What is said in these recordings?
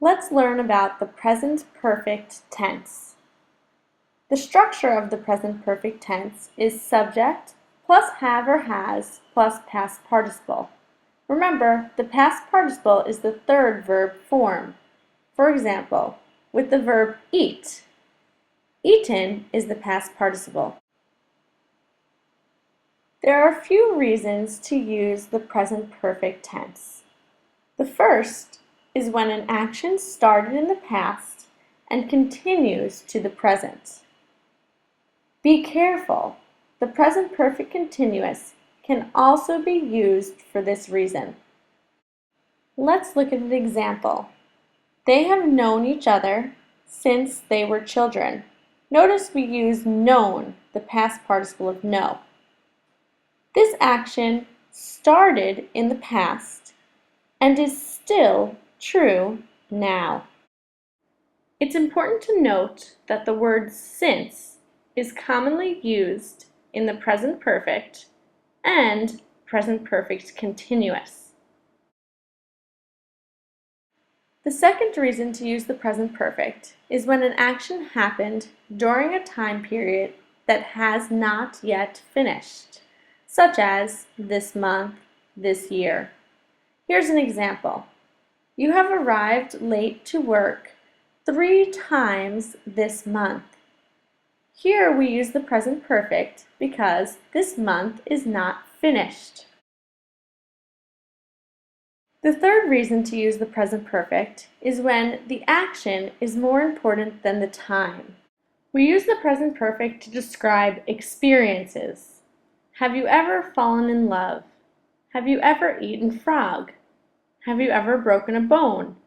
Let's learn about the present perfect tense. The structure of the present perfect tense is subject plus have or has plus past participle. Remember, the past participle is the third verb form. For example, with the verb eat, eaten is the past participle. There are a few reasons to use the present perfect tense. The first is when an action started in the past and continues to the present. Be careful, the present perfect continuous can also be used for this reason. Let's look at an example. They have known each other since they were children. Notice we use known, the past participle of know. This action started in the past and is still true now. It's important to note that the word since is commonly used in the present perfect and present perfect continuous. The second reason to use the present perfect is when an action happened during a time period that has not yet finished, such as this month, this year. Here's an example. You have arrived late to work 3 times this month. Here we use the present perfect because this month is not finished. The third reason to use the present perfect is when the action is more important than the time. We use the present perfect to describe experiences. Have you ever fallen in love? Have you ever eaten frog? Have you ever broken a bone?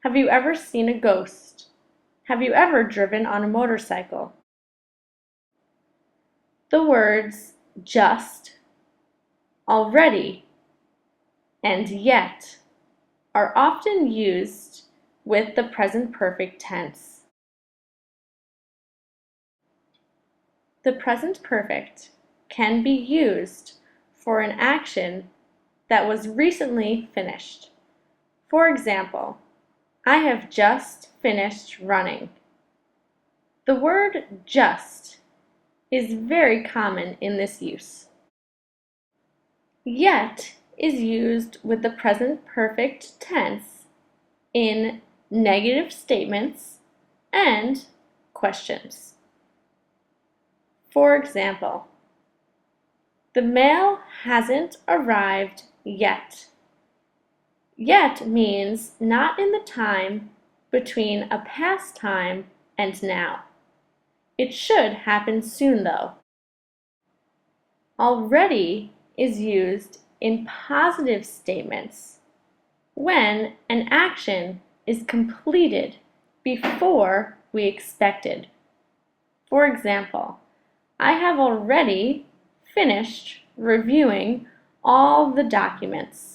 Have you ever seen a ghost? Have you ever driven on a motorcycle? The words just, already, and yet are often used with the present perfect tense. The present perfect can be used for an action that was recently finished. For example, I have just finished running. The word just is very common in this use. Yet is used with the present perfect tense in negative statements and questions. For example, the mail hasn't arrived yet. Yet means not in the time between a past time and now. It should happen soon though. Already is used in positive statements when an action is completed before we expected. For example, I have already finished reviewing all the documents.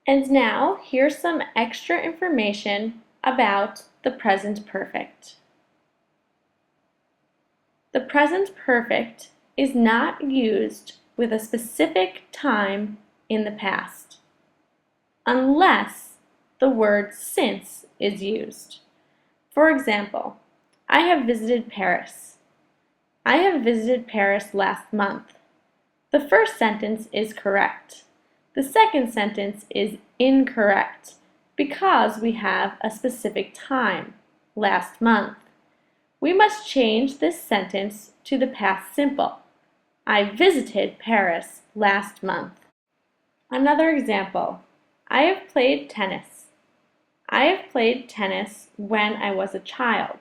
And now here's some extra information about the present perfect. The present perfect is not used with a specific time in the past, unless the word since is used. For example, I have visited Paris. I have visited Paris last month. The first sentence is correct. The second sentence is incorrect because we have a specific time, last month. We must change this sentence to the past simple. I visited Paris last month. Another example. I have played tennis. I have played tennis when I was a child.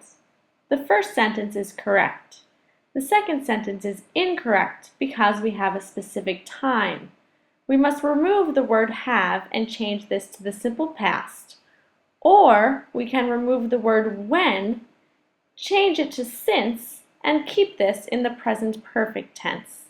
The first sentence is correct. The second sentence is incorrect because we have a specific time. We must remove the word have and change this to the simple past. Or we can remove the word when, change it to since, and keep this in the present perfect tense.